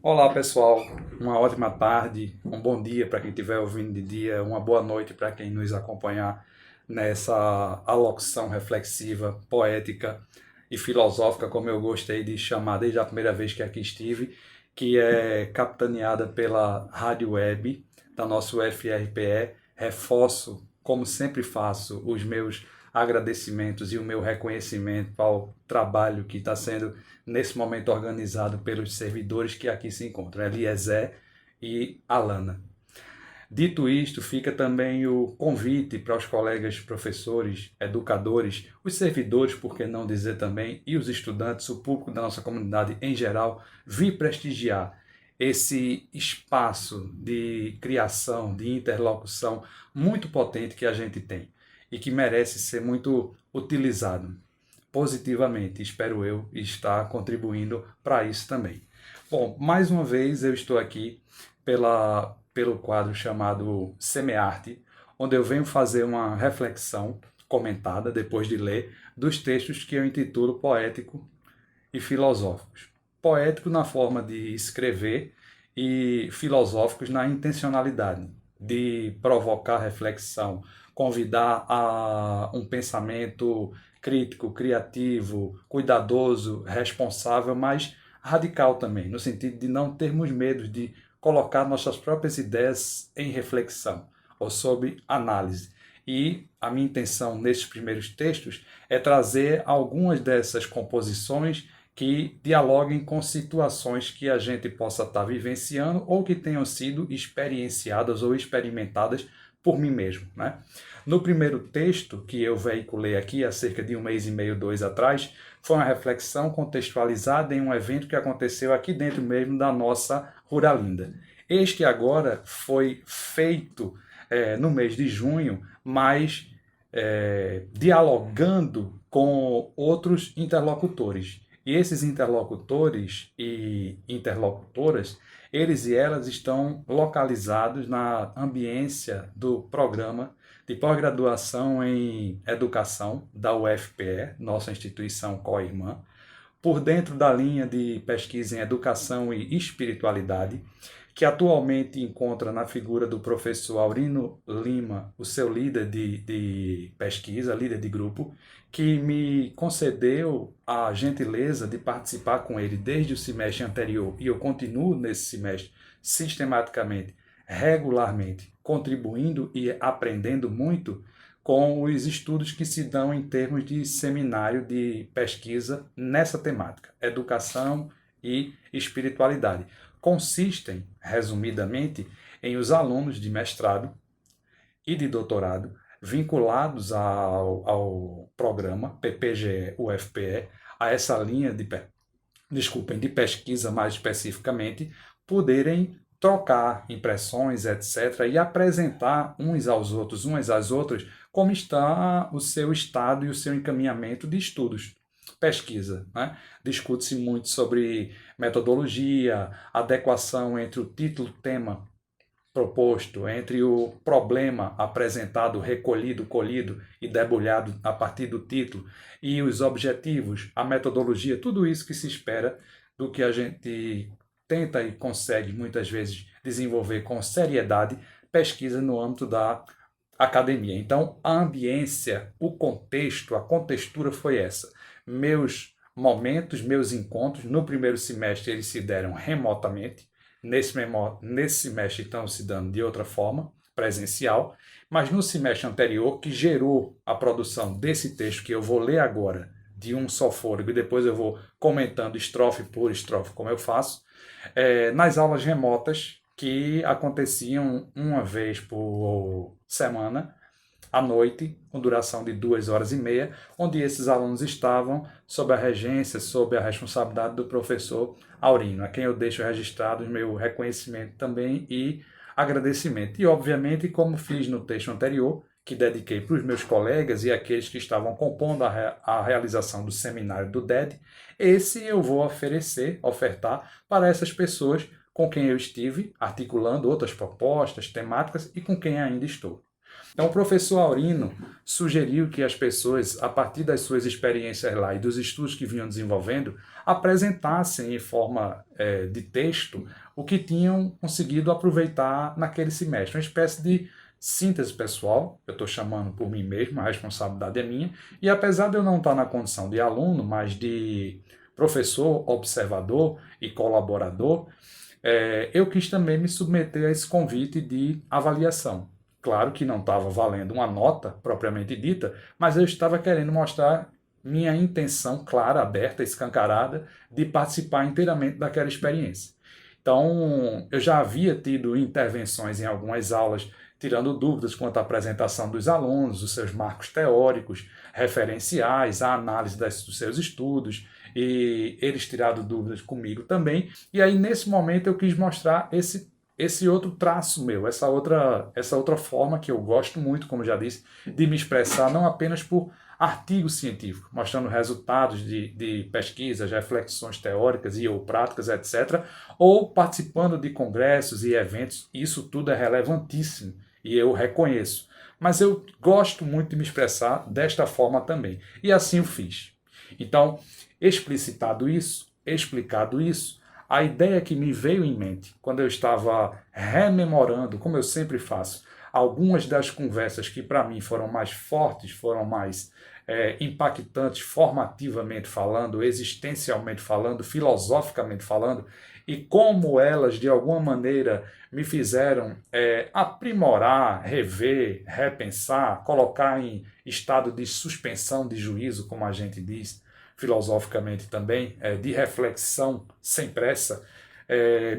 Olá pessoal, uma ótima tarde, um bom dia para quem estiver ouvindo de dia, uma boa noite para quem nos acompanhar nessa alocução reflexiva, poética e filosófica, como eu gostei de chamar desde a primeira vez que aqui estive, que é capitaneada pela Rádio Web da nossa UFRPE. Reforço, como sempre faço, os meus agradecimentos e o meu reconhecimento ao trabalho que está sendo nesse momento organizado pelos servidores que aqui se encontram, Eliezer e Alana. Dito isto, fica também o convite para os colegas professores, educadores, os servidores, por que não dizer também, e os estudantes, o público da nossa comunidade em geral, vir prestigiar esse espaço de criação, de interlocução muito potente que a gente tem e que merece ser muito utilizado positivamente, espero eu, estar contribuindo para isso também. Bom, mais uma vez eu estou aqui pelo quadro chamado Semearte, onde eu venho fazer uma reflexão comentada, depois de ler, dos textos que eu intitulo Poético e Filosóficos. Poético na forma de escrever e filosóficos na intencionalidade de provocar reflexão, convidar a um pensamento crítico, criativo, cuidadoso, responsável, mas radical também, no sentido de não termos medo de colocar nossas próprias ideias em reflexão ou sob análise. E a minha intenção nesses primeiros textos é trazer algumas dessas composições que dialoguem com situações que a gente possa estar vivenciando ou que tenham sido experienciadas ou experimentadas por mim mesmo, né? No primeiro texto que eu veiculei aqui, há cerca de um mês e meio, dois atrás, foi uma reflexão contextualizada em um evento que aconteceu aqui dentro mesmo da nossa Ruralinda. Este agora foi feito no mês de junho, mas dialogando com outros interlocutores. E esses interlocutores e interlocutoras, eles e elas estão localizados na ambiência do programa de pós-graduação em educação da UFPE, nossa instituição co-irmã, por dentro da linha de pesquisa em educação e espiritualidade, que atualmente encontra na figura do professor Aurino Lima, o seu líder de pesquisa, líder de grupo, que me concedeu a gentileza de participar com ele desde o semestre anterior, e eu continuo nesse semestre sistematicamente, regularmente, contribuindo e aprendendo muito com os estudos que se dão em termos de seminário de pesquisa nessa temática, educação e espiritualidade. Consistem, resumidamente, em os alunos de mestrado e de doutorado vinculados ao programa PPGE-UFPE, a essa linha de pesquisa mais especificamente, poderem trocar impressões, etc., e apresentar uns aos outros, umas às outras, como está o seu estado e o seu encaminhamento de estudos. Pesquisa, né? Discute-se muito sobre metodologia, adequação entre o título, tema proposto, entre o problema apresentado, recolhido, colhido e debulhado a partir do título, e os objetivos, a metodologia, tudo isso que se espera do que a gente tenta e consegue muitas vezes desenvolver com seriedade, pesquisa no âmbito da academia. Então, a ambiência, o contexto, a contextura foi essa. Meus momentos, meus encontros, no primeiro semestre eles se deram remotamente, nesse semestre estão se dando de outra forma, presencial, mas no semestre anterior, que gerou a produção desse texto que eu vou ler agora, de um só fôlego, e depois eu vou comentando estrofe por estrofe, como eu faço, nas aulas remotas que aconteciam uma vez por semana, à noite, com duração de 2 horas e meia, onde esses alunos estavam sob a regência, sob a responsabilidade do professor Aurino, a quem eu deixo registrado o meu reconhecimento também e agradecimento. E, obviamente, como fiz no texto anterior, que dediquei para os meus colegas e aqueles que estavam compondo a realização do seminário do DED, esse eu vou ofertar para essas pessoas com quem eu estive articulando outras propostas, temáticas e com quem ainda estou. Então, o professor Aurino sugeriu que as pessoas, a partir das suas experiências lá e dos estudos que vinham desenvolvendo, apresentassem em forma de texto o que tinham conseguido aproveitar naquele semestre. Uma espécie de síntese pessoal, eu estou chamando por mim mesmo, a responsabilidade é minha, e apesar de eu não estar na condição de aluno, mas de professor, observador e colaborador, eu quis também me submeter a esse convite de avaliação. Claro que não estava valendo uma nota propriamente dita, mas eu estava querendo mostrar minha intenção clara, aberta, escancarada, de participar inteiramente daquela experiência. Então, eu já havia tido intervenções em algumas aulas, tirando dúvidas quanto à apresentação dos alunos, os seus marcos teóricos, referenciais, a análise dos seus estudos, e eles tiraram dúvidas comigo também. E aí, nesse momento, eu quis mostrar esse outro traço meu, essa outra forma que eu gosto muito, como já disse, de me expressar, não apenas por artigo científico, mostrando resultados de pesquisas, reflexões teóricas e ou práticas, etc., ou participando de congressos e eventos. Isso tudo é relevantíssimo e eu reconheço. Mas eu gosto muito de me expressar desta forma também. E assim o fiz. Então, explicitado isso, explicado isso, a ideia que me veio em mente quando eu estava rememorando, como eu sempre faço, algumas das conversas que para mim foram mais fortes, foram mais impactantes, formativamente falando, existencialmente falando, filosoficamente falando, e como elas de alguma maneira me fizeram aprimorar, rever, repensar, colocar em estado de suspensão de juízo, como a gente diz, filosoficamente também, de reflexão sem pressa,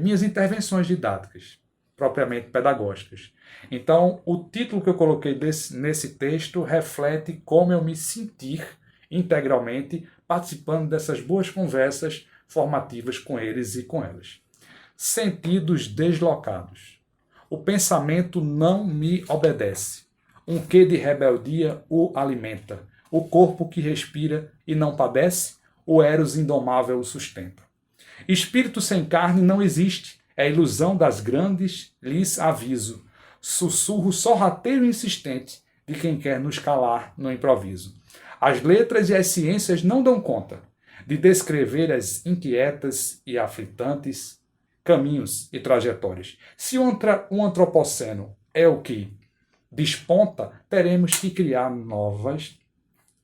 minhas intervenções didáticas, propriamente pedagógicas. Então, o título que eu coloquei nesse texto reflete como eu me sentir integralmente participando dessas boas conversas formativas com eles e com elas. Sentidos deslocados. O pensamento não me obedece. Um quê de rebeldia o alimenta. O corpo que respira e não padece, o Eros indomável o sustenta. Espírito sem carne não existe, é ilusão das grandes, lhes aviso. Sussurro sorrateiro e insistente de quem quer nos calar no improviso. As letras e as ciências não dão conta de descrever as inquietas e aflitantes caminhos e trajetórias. Se um antropoceno é o que desponta, teremos que criar novas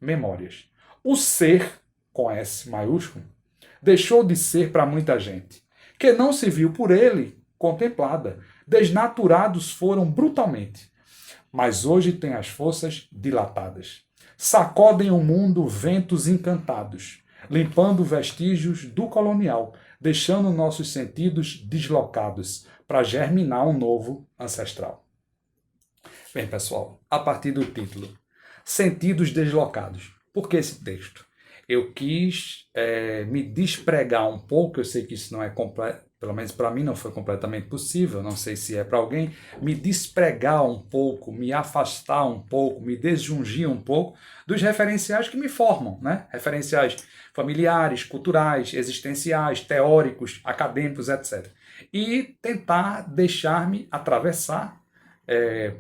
memórias. O ser, com S maiúsculo, deixou de ser para muita gente, que não se viu por ele contemplada. Desnaturados foram brutalmente, mas hoje têm as forças dilatadas. Sacodem o mundo ventos encantados, limpando vestígios do colonial, deixando nossos sentidos deslocados para germinar um novo ancestral. Bem, pessoal, a partir do título, Sentidos deslocados. Por que esse texto? Eu quis me despregar um pouco, eu sei que isso não é completo, pelo menos para mim não foi completamente possível, não sei se é para alguém, me despregar um pouco, me afastar um pouco, me desjungir um pouco dos referenciais que me formam, né? Referenciais familiares, culturais, existenciais, teóricos, acadêmicos, etc. E tentar deixar-me atravessar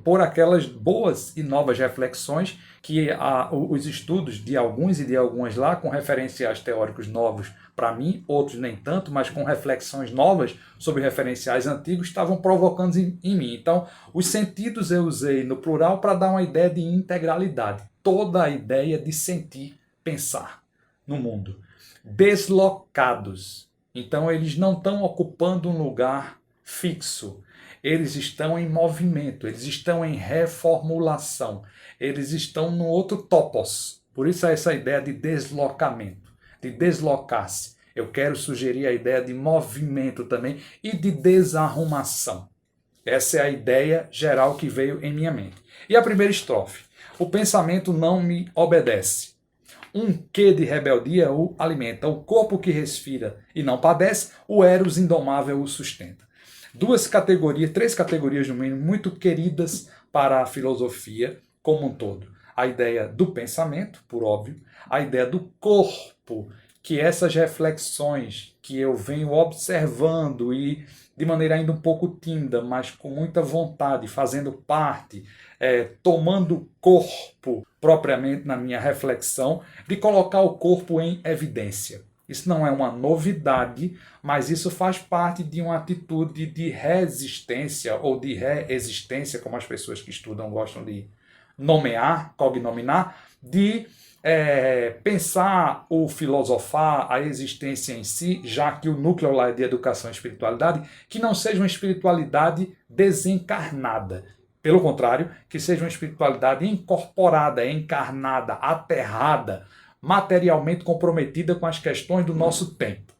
por aquelas boas e novas reflexões que os estudos de alguns e de algumas lá, com referenciais teóricos novos para mim, outros nem tanto, mas com reflexões novas sobre referenciais antigos, estavam provocando em mim. Então, os sentidos eu usei no plural para dar uma ideia de integralidade, toda a ideia de sentir, pensar no mundo. Deslocados. Então, eles não estão ocupando um lugar fixo. Eles estão em movimento, eles estão em reformulação, eles estão no outro topos. Por isso essa ideia de deslocamento, de deslocar-se. Eu quero sugerir a ideia de movimento também e de desarrumação. Essa é a ideia geral que veio em minha mente. E a primeira estrofe. O pensamento não me obedece. Um quê de rebeldia o alimenta. O corpo que respira e não padece, o Eros indomável o sustenta. Três categorias no mínimo, muito queridas para a filosofia como um todo. A ideia do pensamento, por óbvio, a ideia do corpo, que essas reflexões que eu venho observando e de maneira ainda um pouco tímida, mas com muita vontade, fazendo parte, tomando corpo propriamente na minha reflexão, de colocar o corpo em evidência. Isso não é uma novidade, mas isso faz parte de uma atitude de resistência ou de reexistência, como as pessoas que estudam gostam de nomear, cognominar, de pensar ou filosofar a existência em si, já que o núcleo lá é de educação e espiritualidade, que não seja uma espiritualidade desencarnada. Pelo contrário, que seja uma espiritualidade incorporada, encarnada, aterrada, materialmente comprometida com as questões do nosso tempo.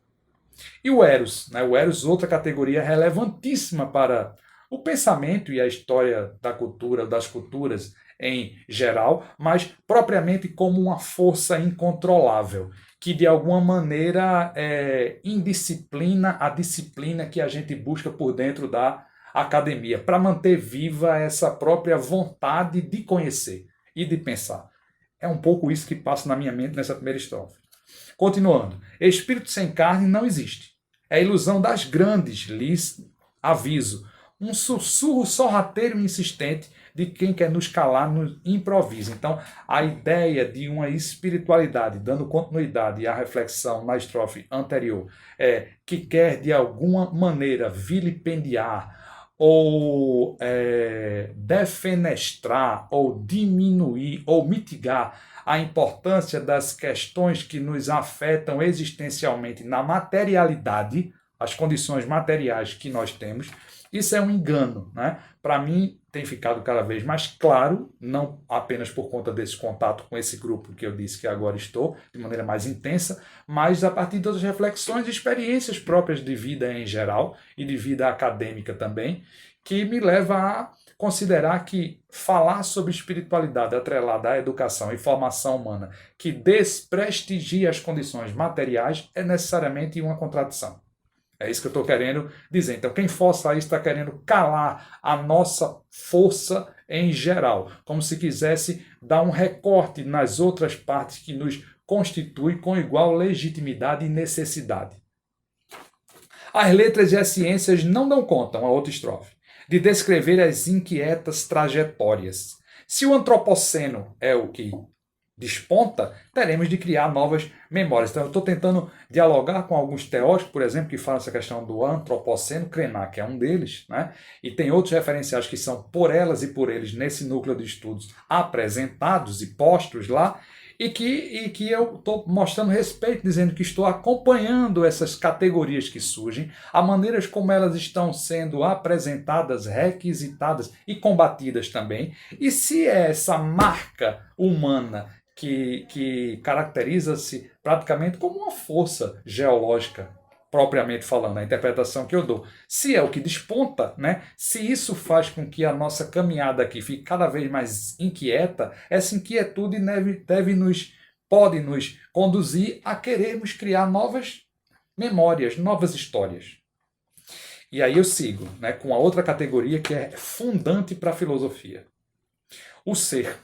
E o Eros, né? O Eros, outra categoria relevantíssima para o pensamento e a história da cultura, das culturas em geral, mas propriamente como uma força incontrolável, que de alguma maneira indisciplina a disciplina que a gente busca por dentro da academia, para manter viva essa própria vontade de conhecer e de pensar. É um pouco isso que passa na minha mente nessa primeira estrofe. Continuando. Espírito sem carne não existe. É a ilusão das grandes, lhes aviso. Um sussurro sorrateiro e insistente de quem quer nos calar no improviso. Então, a ideia de uma espiritualidade, dando continuidade à reflexão na estrofe anterior, que quer de alguma maneira vilipendiar ou defenestrar, ou diminuir, ou mitigar a importância das questões que nos afetam existencialmente na materialidade, as condições materiais que nós temos, isso é um engano, né? Para mim tem ficado cada vez mais claro, não apenas por conta desse contato com esse grupo que eu disse que agora estou, de maneira mais intensa, mas a partir das reflexões e experiências próprias de vida em geral e de vida acadêmica também, que me leva a considerar que falar sobre espiritualidade atrelada à educação e formação humana que desprestigia as condições materiais é necessariamente uma contradição. É isso que eu estou querendo dizer. Então, quem força isso está querendo calar a nossa força em geral, como se quisesse dar um recorte nas outras partes que nos constituem com igual legitimidade e necessidade. As letras e as ciências não dão conta, uma outra estrofe, de descrever as inquietas trajetórias. Se o antropoceno é o que desponta, teremos de criar novas memórias. Então, eu estou tentando dialogar com alguns teóricos, por exemplo, que falam essa questão do antropoceno, Krenak é um deles, né? E tem outros referenciais que são por elas e por eles nesse núcleo de estudos apresentados e postos lá, e que eu estou mostrando respeito, dizendo que estou acompanhando essas categorias que surgem, a maneiras como elas estão sendo apresentadas, requisitadas e combatidas também, e se é essa marca humana que caracteriza-se praticamente como uma força geológica, propriamente falando, a interpretação que eu dou. Se é o que desponta, né? Se isso faz com que a nossa caminhada aqui fique cada vez mais inquieta, essa inquietude pode nos conduzir a querermos criar novas memórias, novas histórias. E aí eu sigo, né, com a outra categoria que é fundante para a filosofia. O ser,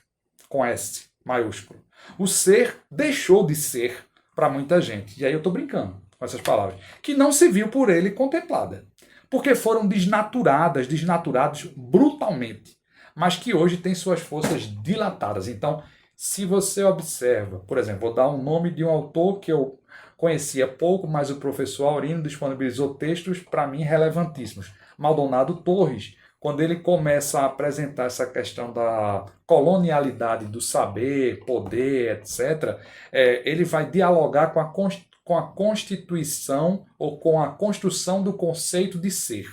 com S maiúsculo. O ser deixou de ser para muita gente. E aí eu estou brincando com essas palavras. Que não se viu por ele contemplada. Porque foram desnaturados brutalmente. Mas que hoje têm suas forças dilatadas. Então, se você observa, por exemplo, vou dar um nome de um autor que eu conhecia pouco, mas o professor Aurino disponibilizou textos, para mim, relevantíssimos. Maldonado Torres, quando ele começa a apresentar essa questão da colonialidade do saber, poder, etc., ele vai dialogar com a constituição ou com a construção do conceito de ser.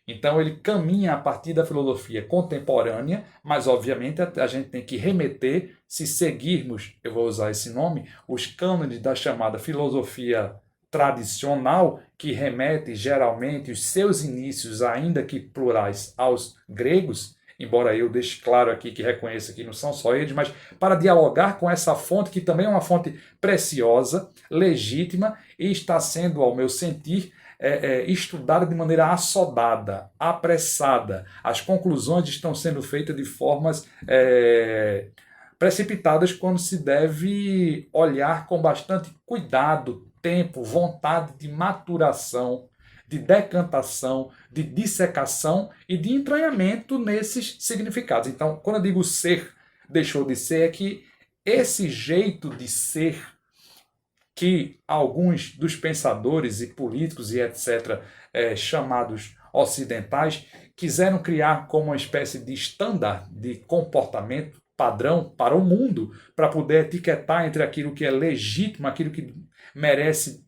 Então ele caminha a partir da filosofia contemporânea, mas obviamente a gente tem que remeter, se seguirmos, eu vou usar esse nome, os cânones da chamada filosofia tradicional, que remete geralmente os seus inícios, ainda que plurais, aos gregos, embora eu deixe claro aqui que reconheça que não são só eles, mas para dialogar com essa fonte, que também é uma fonte preciosa, legítima, e está sendo, ao meu sentir, estudada de maneira assodada, apressada. As conclusões estão sendo feitas de formas precipitadas quando se deve olhar com bastante cuidado, tempo, vontade de maturação, de decantação, de dissecação e de entranhamento nesses significados. Então, quando eu digo ser deixou de ser, é que esse jeito de ser que alguns dos pensadores e políticos e etc., chamados ocidentais, quiseram criar como uma espécie de estándar de comportamento padrão para o mundo, para poder etiquetar entre aquilo que é legítimo, aquilo que merece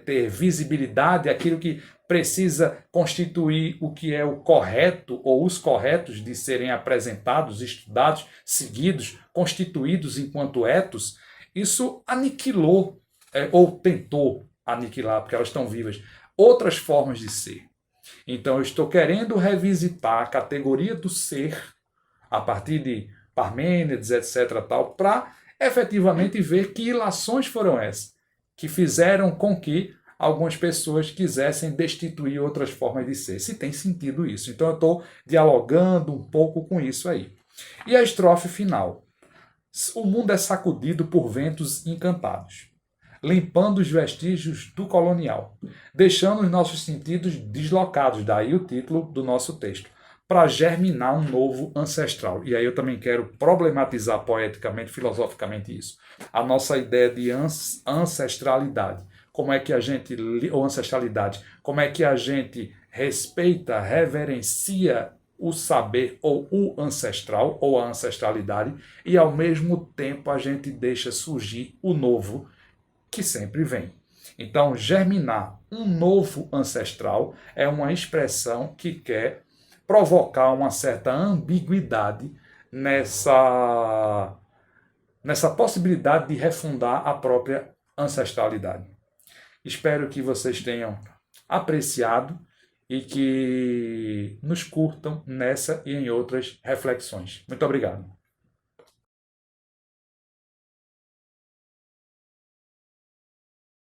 ter visibilidade, aquilo que precisa constituir o que é o correto ou os corretos de serem apresentados, estudados, seguidos, constituídos enquanto etos. Isso aniquilou, ou tentou aniquilar, porque elas estão vivas, outras formas de ser. Então eu estou querendo revisitar a categoria do ser a partir de Parmênides, etc., tal, para efetivamente ver que ilações foram essas que fizeram com que algumas pessoas quisessem destituir outras formas de ser. Se tem sentido isso. Então eu estou dialogando um pouco com isso aí. E a estrofe final. O mundo é sacudido por ventos encantados, limpando os vestígios do colonial, deixando os nossos sentidos deslocados, daí o título do nosso texto, para germinar um novo ancestral. E aí eu também quero problematizar poeticamente, filosoficamente isso. A nossa ideia de ancestralidade. Como é que a gente, ou ancestralidade, como é que a gente respeita, reverencia o saber ou o ancestral ou a ancestralidade e ao mesmo tempo a gente deixa surgir o novo que sempre vem. Então, germinar um novo ancestral é uma expressão que quer provocar uma certa ambiguidade nessa possibilidade de refundar a própria ancestralidade. Espero que vocês tenham apreciado e que nos curtam nessa e em outras reflexões. Muito obrigado.